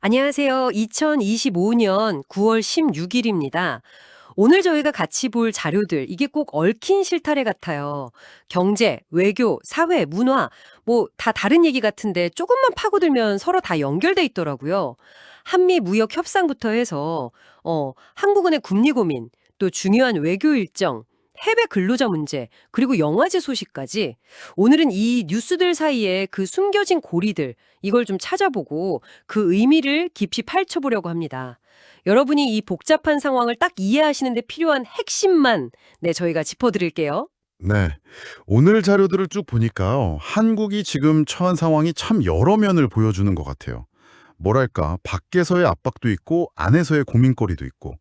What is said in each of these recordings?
안녕하세요. 2025년 9월 16일입니다. 오늘 저희가 같이 볼 자료들, 이게 꼭 얽힌 실타래 같아요. 경제, 외교, 사회, 문화, 뭐 다 다른 얘기 같은데 조금만 파고들면 서로 다 연결돼 있더라고요. 한미 무역 협상부터 해서 한국은의 금리 고민, 또 중요한 외교 일정, 해외 근로자 문제, 그리고 영화제 소식까지 오늘은 이 뉴스들 사이에 그 숨겨진 고리들, 이걸 좀 찾아보고 그 의미를 깊이 파헤쳐보려고 합니다. 여러분이 이 복잡한 상황을 딱 이해하시는 데 필요한 핵심만 저희가 짚어드릴게요. 네. 오늘 자료들을 쭉 보니까요. 한국이 지금 처한 상황이 참 여러 면을 보여주는 것 같아요. 뭐랄까, 밖에서의 압박도 있고 안에서의 고민거리도 있고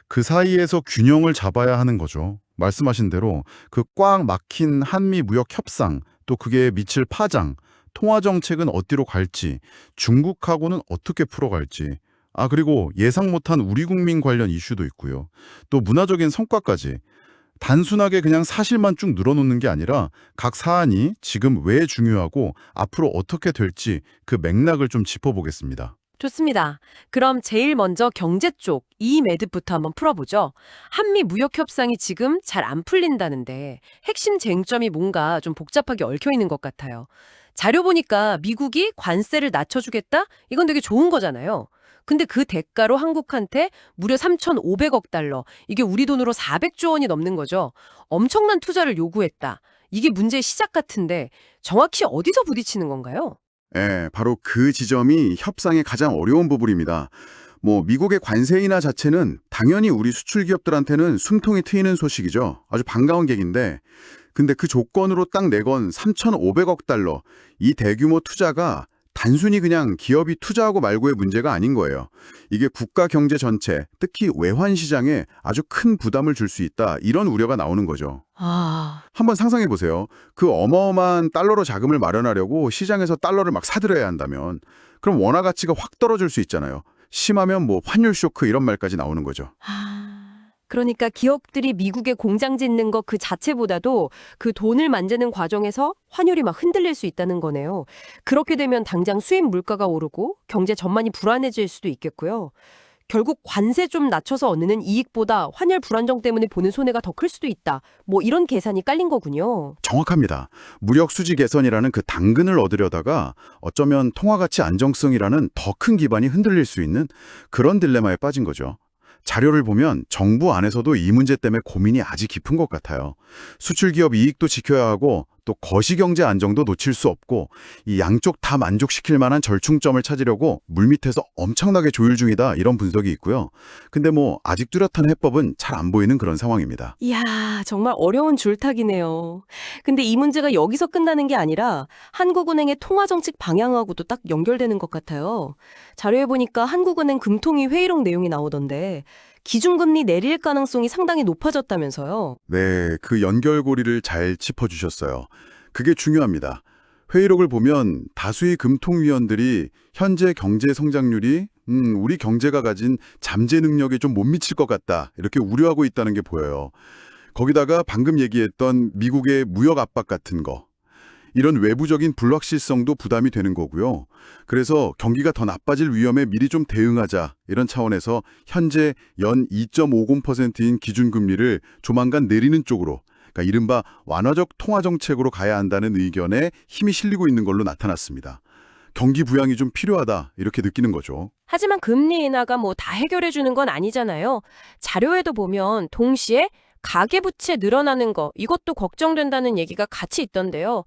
그 사이에서 균형을 잡아야 하는 거죠. 말씀하신 대로 그 꽉 막힌 한미 무역 협상, 또 그게 미칠 파장, 통화 정책은 어디로 갈지, 중국하고는 어떻게 풀어갈지, 그리고 예상 못한 우리 국민 관련 이슈도 있고요. 또 문화적인 성과까지 단순하게 그냥 사실만 쭉 늘어놓는 게 아니라 각 사안이 지금 왜 중요하고 앞으로 어떻게 될지 그 맥락을 좀 짚어보겠습니다. 좋습니다. 그럼 제일 먼저 경제 쪽, 이 매듭부터 한번 풀어보죠. 한미 무역 협상이 지금 잘 안 풀린다는데 핵심 쟁점이 뭔가 좀 복잡하게 얽혀 있는 것 같아요. 자료 보니까 미국이 관세를 낮춰주겠다? 이건 되게 좋은 거잖아요. 근데 그 대가로 한국한테 무려 3,500억 달러, 이게 우리 돈으로 400조 원이 넘는 거죠. 엄청난 투자를 요구했다. 이게 문제의 시작 같은데 정확히 어디서 부딪히는 건가요? 예, 바로 그 지점이 협상의 가장 어려운 부분입니다. 미국의 관세 인하 자체는 당연히 우리 수출 기업들한테는 숨통이 트이는 소식이죠. 아주 반가운 계기인데, 근데 그 조건으로 딱 내건 3,500억 달러, 이 대규모 투자가 단순히 그냥 기업이 투자하고 말고의 문제가 아닌 거예요. 이게 국가 경제 전체, 특히 외환 시장에 아주 큰 부담을 줄 수 있다, 이런 우려가 나오는 거죠. 아, 한번 상상해 보세요. 그 어마어마한 달러로 자금을 마련하려고 시장에서 달러를 막 사들여야 한다면 그럼 원화 가치가 확 떨어질 수 있잖아요. 심하면 환율 쇼크 이런 말까지 나오는 거죠. 그러니까 기업들이 미국에 공장 짓는 거 그 자체보다도 그 돈을 만드는 과정에서 환율이 막 흔들릴 수 있다는 거네요. 그렇게 되면 당장 수입 물가가 오르고 경제 전반이 불안해질 수도 있겠고요. 결국 관세 좀 낮춰서 얻는 이익보다 환율 불안정 때문에 보는 손해가 더 클 수도 있다. 이런 계산이 깔린 거군요. 정확합니다. 무역 수지 개선이라는 그 당근을 얻으려다가 어쩌면 통화 가치 안정성이라는 더 큰 기반이 흔들릴 수 있는 그런 딜레마에 빠진 거죠. 자료를 보면 정부 안에서도 이 문제 때문에 고민이 아직 깊은 것 같아요. 수출 기업 이익도 지켜야 하고 또 거시경제 안정도 놓칠 수 없고 이 양쪽 다 만족시킬 만한 절충점을 찾으려고 물밑에서 엄청나게 조율 중이다, 이런 분석이 있고요. 근데 아직 뚜렷한 해법은 잘 안 보이는 그런 상황입니다. 이야, 정말 어려운 줄타기네요. 근데 이 문제가 여기서 끝나는 게 아니라 한국은행의 통화정책 방향하고도 딱 연결되는 것 같아요. 자료에 보니까 한국은행 금통위 회의록 내용이 나오던데 기준금리 내릴 가능성이 상당히 높아졌다면서요. 네, 그 연결고리를 잘 짚어주셨어요. 그게 중요합니다. 회의록을 보면 다수의 금통위원들이 현재 경제 성장률이 우리 경제가 가진 잠재 능력에 좀 못 미칠 것 같다, 이렇게 우려하고 있다는 게 보여요. 거기다가 방금 얘기했던 미국의 무역 압박 같은 거, 이런 외부적인 불확실성도 부담이 되는 거고요. 그래서 경기가 더 나빠질 위험에 미리 좀 대응하자, 이런 차원에서 현재 연 2.50%인 기준금리를 조만간 내리는 쪽으로, 그러니까 이른바 완화적 통화정책으로 가야 한다는 의견에 힘이 실리고 있는 걸로 나타났습니다. 경기 부양이 좀 필요하다, 이렇게 느끼는 거죠. 하지만 금리 인하가 다 해결해 주는 건 아니잖아요. 자료에도 보면 동시에 가계부채 늘어나는 거, 이것도 걱정된다는 얘기가 같이 있던데요.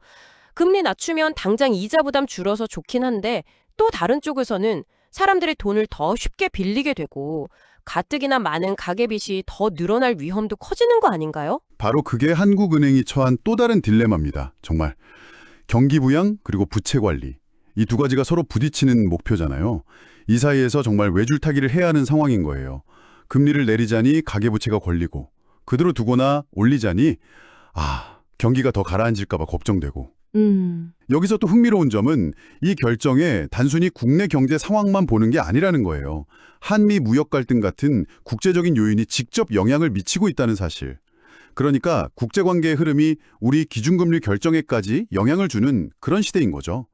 금리 낮추면 당장 이자 부담 줄어서 좋긴 한데 또 다른 쪽에서는 사람들의 돈을 더 쉽게 빌리게 되고 가뜩이나 많은 가계빚이 더 늘어날 위험도 커지는 거 아닌가요? 바로 그게 한국은행이 처한 또 다른 딜레마입니다. 정말. 경기 부양 그리고 부채 관리. 이 두 가지가 서로 부딪히는 목표잖아요. 이 사이에서 정말 외줄타기를 해야 하는 상황인 거예요. 금리를 내리자니 가계부채가 걸리고 그대로 두거나 올리자니 경기가 더 가라앉을까 봐 걱정되고. 여기서 또 흥미로운 점은 이 결정에 단순히 국내 경제 상황만 보는 게 아니라는 거예요. 한미 무역 갈등 같은 국제적인 요인이 직접 영향을 미치고 있다는 사실. 그러니까 국제관계의 흐름이 우리 기준금리 결정에까지 영향을 주는 그런 시대인 거죠.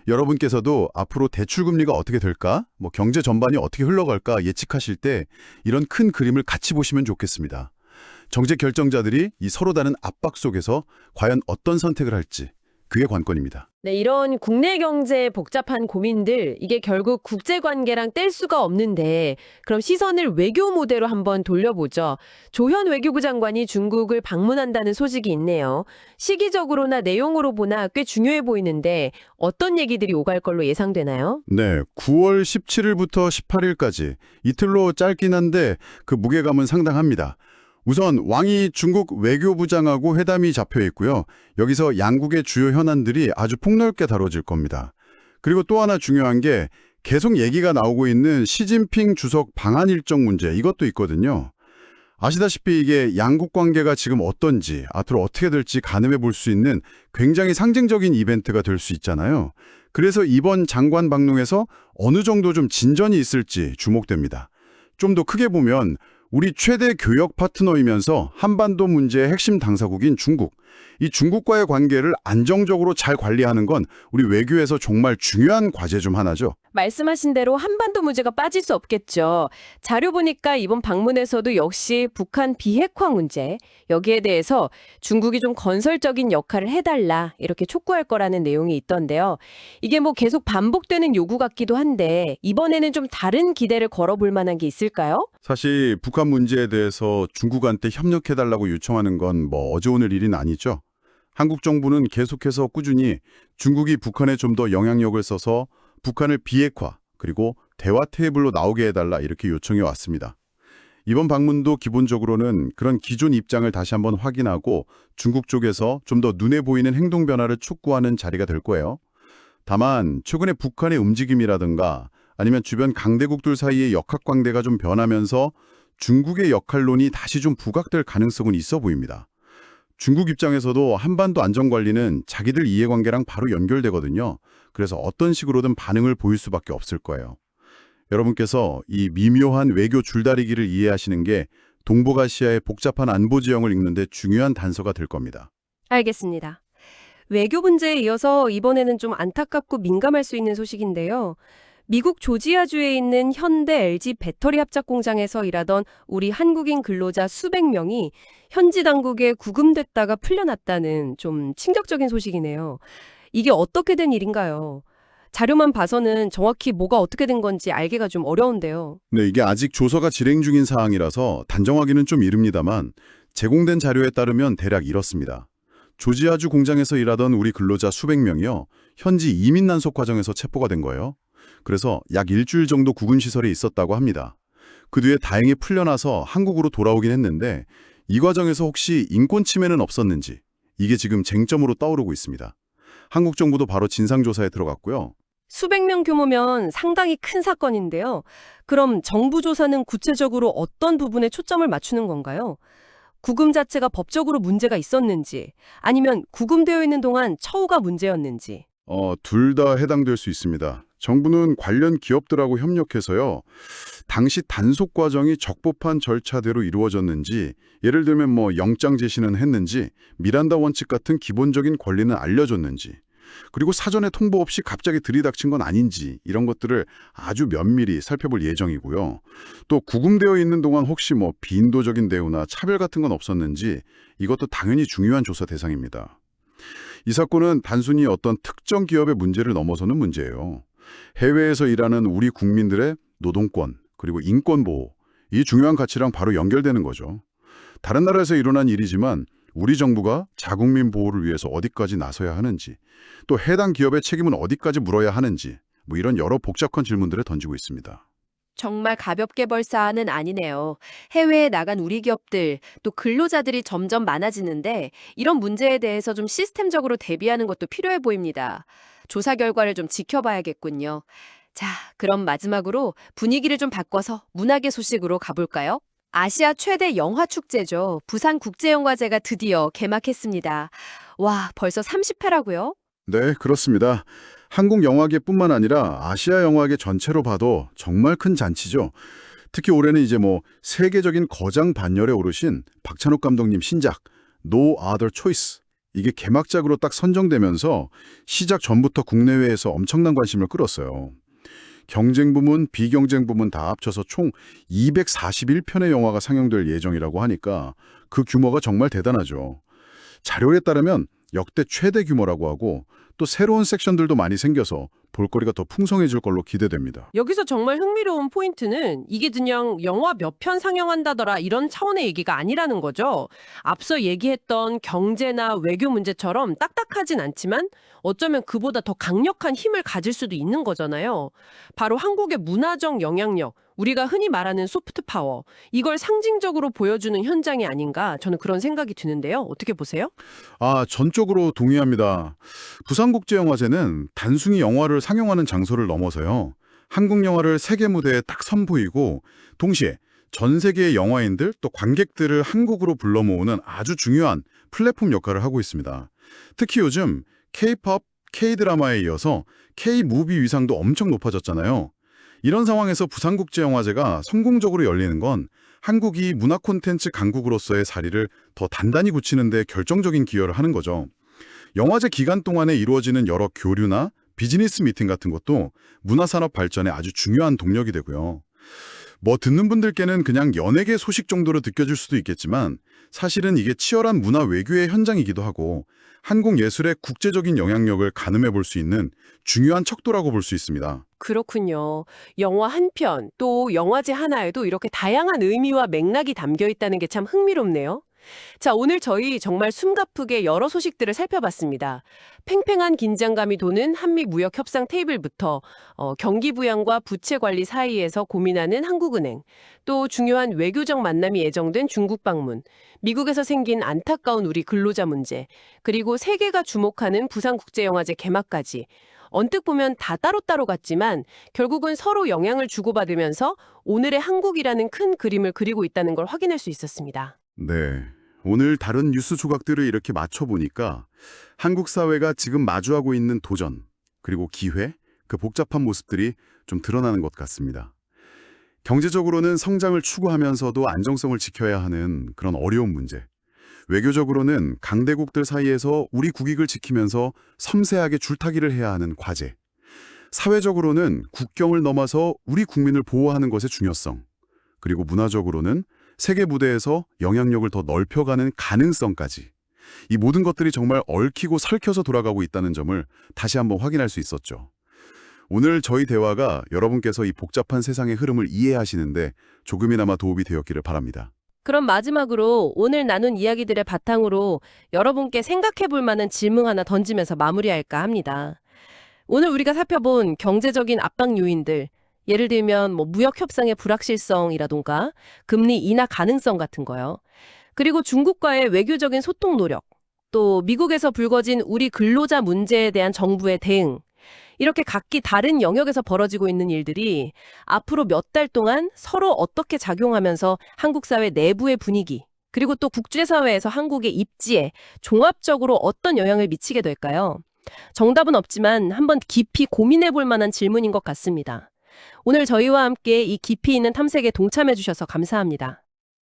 여러분께서도 앞으로 대출 금리가 어떻게 될까? 경제 전반이 어떻게 흘러갈까 예측하실 때 이런 큰 그림을 같이 보시면 좋겠습니다. 정책 결정자들이 이 서로 다른 압박 속에서 과연 어떤 선택을 할지 그게 관건입니다. 네, 이런 국내 경제의 복잡한 고민들, 이게 결국 국제 관계랑 뗄 수가 없는데, 그럼 시선을 외교 무대로 한번 돌려보죠. 조현 외교부 장관이 중국을 방문한다는 소식이 있네요. 시기적으로나 내용으로 보나 꽤 중요해 보이는데 어떤 얘기들이 오갈 걸로 예상되나요? 네, 9월 17일부터 18일까지 이틀로 짧긴 한데 그 무게감은 상당합니다. 우선 왕이 중국 외교부장하고 회담이 잡혀 있고요. 여기서 양국의 주요 현안들이 아주 폭넓게 다뤄질 겁니다. 그리고 또 하나 중요한 게 계속 얘기가 나오고 있는 시진핑 주석 방한 일정 문제, 이것도 있거든요. 아시다시피 이게 양국 관계가 지금 어떤지, 앞으로 어떻게 될지 가늠해 볼 수 있는 굉장히 상징적인 이벤트가 될 수 있잖아요. 그래서 이번 장관 방문에서 어느 정도 좀 진전이 있을지 주목됩니다. 좀 더 크게 보면 우리 최대 교역 파트너이면서 한반도 문제의 핵심 당사국인 중국, 이 중국과의 관계를 안정적으로 잘 관리하는 건 우리 외교에서 정말 중요한 과제 중 하나죠. 말씀하신 대로 한반도 문제가 빠질 수 없겠죠. 자료 보니까 이번 방문에서도 역시 북한 비핵화 문제, 여기에 대해서 중국이 좀 건설적인 역할을 해달라 이렇게 촉구할 거라는 내용이 있던데요. 이게 계속 반복되는 요구 같기도 한데 이번에는 좀 다른 기대를 걸어볼 만한 게 있을까요? 사실 북한 문제에 대해서 중국한테 협력해달라고 요청하는 건 어제 오늘 일은 아니죠. 한국 정부는 계속해서 꾸준히 중국이 북한에 좀 더 영향력을 써서 북한을 비핵화 그리고 대화 테이블로 나오게 해달라 이렇게 요청해 왔습니다. 이번 방문도 기본적으로는 그런 기존 입장을 다시 한번 확인하고 중국 쪽에서 좀 더 눈에 보이는 행동 변화를 촉구하는 자리가 될 거예요. 다만 최근에 북한의 움직임이라든가 아니면 주변 강대국들 사이의 역학관계가 좀 변하면서 중국의 역할론이 다시 좀 부각될 가능성은 있어 보입니다. 중국 입장에서도 한반도 안전관리는 자기들 이해관계랑 바로 연결되거든요. 그래서 어떤 식으로든 반응을 보일 수밖에 없을 거예요. 여러분께서 이 미묘한 외교 줄다리기를 이해하시는 게 동북아시아의 복잡한 안보 지형을 읽는데 중요한 단서가 될 겁니다. 알겠습니다. 외교 문제에 이어서 이번에는 좀 안타깝고 민감할 수 있는 소식인데요. 미국 조지아주에 있는 현대 LG 배터리 합작 공장에서 일하던 우리 한국인 근로자 수백 명이 현지 당국에 구금됐다가 풀려났다는 좀 충격적인 소식이네요. 이게 어떻게 된 일인가요? 자료만 봐서는 정확히 뭐가 어떻게 된 건지 알기가 좀 어려운데요. 네, 이게 아직 조사가 진행 중인 사항이라서 단정하기는 좀 이릅니다만 제공된 자료에 따르면 대략 이렇습니다. 조지아주 공장에서 일하던 우리 근로자 수백 명이요. 현지 이민 난속 과정에서 체포가 된 거예요. 그래서 약 일주일 정도 구금시설에 있었다고 합니다. 그 뒤에 다행히 풀려나서 한국으로 돌아오긴 했는데 이 과정에서 혹시 인권 침해는 없었는지 이게 지금 쟁점으로 떠오르고 있습니다. 한국 정부도 바로 진상조사에 들어갔고요. 수백 명 규모면 상당히 큰 사건인데요. 그럼 정부 조사는 구체적으로 어떤 부분에 초점을 맞추는 건가요? 구금 자체가 법적으로 문제가 있었는지 아니면 구금되어 있는 동안 처우가 문제였는지. 둘 다 해당될 수 있습니다. 정부는 관련 기업들하고 협력해서요. 당시 단속 과정이 적법한 절차대로 이루어졌는지, 예를 들면 영장 제시는 했는지, 미란다 원칙 같은 기본적인 권리는 알려줬는지, 그리고 사전에 통보 없이 갑자기 들이닥친 건 아닌지 이런 것들을 아주 면밀히 살펴볼 예정이고요. 또 구금되어 있는 동안 혹시 비인도적인 대우나 차별 같은 건 없었는지 이것도 당연히 중요한 조사 대상입니다. 이 사건은 단순히 어떤 특정 기업의 문제를 넘어서는 문제예요. 해외에서 일하는 우리 국민들의 노동권 그리고 인권 보호, 이 중요한 가치랑 바로 연결되는 거죠. 다른 나라에서 일어난 일이지만 우리 정부가 자국민 보호를 위해서 어디까지 나서야 하는지, 또 해당 기업의 책임은 어디까지 물어야 하는지 이런 여러 복잡한 질문들을 던지고 있습니다. 정말 가볍게 벌 사안은 아니네요. 해외에 나간 우리 기업들, 또 근로자들이 점점 많아지는데 이런 문제에 대해서 좀 시스템적으로 대비하는 것도 필요해 보입니다. 조사 결과를 좀 지켜봐야겠군요. 자, 그럼 마지막으로 분위기를 좀 바꿔서 문학의 소식으로 가볼까요? 아시아 최대 영화 축제죠. 부산국제영화제가 드디어 개막했습니다. 와, 벌써 30회라고요? 네, 그렇습니다. 한국 영화계뿐만 아니라 아시아 영화계 전체로 봐도 정말 큰 잔치죠. 특히 올해는 이제 세계적인 거장 반열에 오르신 박찬욱 감독님 신작 No Other Choice, 이게 개막작으로 딱 선정되면서 시작 전부터 국내외에서 엄청난 관심을 끌었어요. 경쟁 부문, 비경쟁 부문 다 합쳐서 총 241편의 영화가 상영될 예정이라고 하니까 그 규모가 정말 대단하죠. 자료에 따르면 역대 최대 규모라고 하고 또 새로운 섹션들도 많이 생겨서 볼거리가 더 풍성해질 걸로 기대됩니다. 여기서 정말 흥미로운 포인트는 이게 그냥 영화 몇 편 상영한다더라 이런 차원의 얘기가 아니라는 거죠. 앞서 얘기했던 경제나 외교 문제처럼 딱딱하진 않지만 어쩌면 그보다 더 강력한 힘을 가질 수도 있는 거잖아요. 바로 한국의 문화적 영향력, 우리가 흔히 말하는 소프트 파워, 이걸 상징적으로 보여주는 현장이 아닌가 저는 그런 생각이 드는데요. 어떻게 보세요? 전적으로 동의합니다. 부산국제영화제는 단순히 영화를 상영하는 장소를 넘어서요. 한국 영화를 세계 무대에 딱 선보이고 동시에 전 세계의 영화인들 또 관객들을 한국으로 불러 모으는 아주 중요한 플랫폼 역할을 하고 있습니다. 특히 요즘 K-POP, K-드라마에 이어서 K-무비 위상도 엄청 높아졌잖아요. 이런 상황에서 부산국제영화제가 성공적으로 열리는 건 한국이 문화 콘텐츠 강국으로서의 자리를 더 단단히 굳히는 데 결정적인 기여를 하는 거죠. 영화제 기간 동안에 이루어지는 여러 교류나 비즈니스 미팅 같은 것도 문화산업 발전에 아주 중요한 동력이 되고요. 듣는 분들께는 그냥 연예계 소식 정도로 느껴질 수도 있겠지만 사실은 이게 치열한 문화 외교의 현장이기도 하고 한국 예술의 국제적인 영향력을 가늠해 볼 수 있는 중요한 척도라고 볼 수 있습니다. 그렇군요. 영화 한 편, 또 영화제 하나에도 이렇게 다양한 의미와 맥락이 담겨 있다는 게 참 흥미롭네요. 자, 오늘 저희 정말 숨가쁘게 여러 소식들을 살펴봤습니다. 팽팽한 긴장감이 도는 한미 무역 협상 테이블부터 경기 부양과 부채 관리 사이에서 고민하는 한국은행, 또 중요한 외교적 만남이 예정된 중국 방문, 미국에서 생긴 안타까운 우리 근로자 문제, 그리고 세계가 주목하는 부산국제영화제 개막까지 언뜻 보면 다 따로따로 같지만 결국은 서로 영향을 주고받으면서 오늘의 한국이라는 큰 그림을 그리고 있다는 걸 확인할 수 있었습니다. 네. 오늘 다른 뉴스 조각들을 이렇게 맞춰보니까 한국 사회가 지금 마주하고 있는 도전, 그리고 기회, 그 복잡한 모습들이 좀 드러나는 것 같습니다. 경제적으로는 성장을 추구하면서도 안정성을 지켜야 하는 그런 어려운 문제. 외교적으로는 강대국들 사이에서 우리 국익을 지키면서 섬세하게 줄타기를 해야 하는 과제. 사회적으로는 국경을 넘어서 우리 국민을 보호하는 것의 중요성. 그리고 문화적으로는 세계 무대에서 영향력을 더 넓혀가는 가능성까지. 이 모든 것들이 정말 얽히고 설켜서 돌아가고 있다는 점을 다시 한번 확인할 수 있었죠. 오늘 저희 대화가 여러분께서 이 복잡한 세상의 흐름을 이해하시는데 조금이나마 도움이 되었기를 바랍니다. 그럼 마지막으로 오늘 나눈 이야기들의 바탕으로 여러분께 생각해 볼 만한 질문 하나 던지면서 마무리할까 합니다. 오늘 우리가 살펴본 경제적인 압박 요인들, 예를 들면 무역 협상의 불확실성이라던가 금리 인하 가능성 같은 거요. 그리고 중국과의 외교적인 소통 노력, 또 미국에서 불거진 우리 근로자 문제에 대한 정부의 대응, 이렇게 각기 다른 영역에서 벌어지고 있는 일들이 앞으로 몇 달 동안 서로 어떻게 작용하면서 한국 사회 내부의 분위기, 그리고 또 국제사회에서 한국의 입지에 종합적으로 어떤 영향을 미치게 될까요? 정답은 없지만 한번 깊이 고민해 볼 만한 질문인 것 같습니다. 오늘 저희와 함께 이 깊이 있는 탐색에 동참해 주셔서 감사합니다.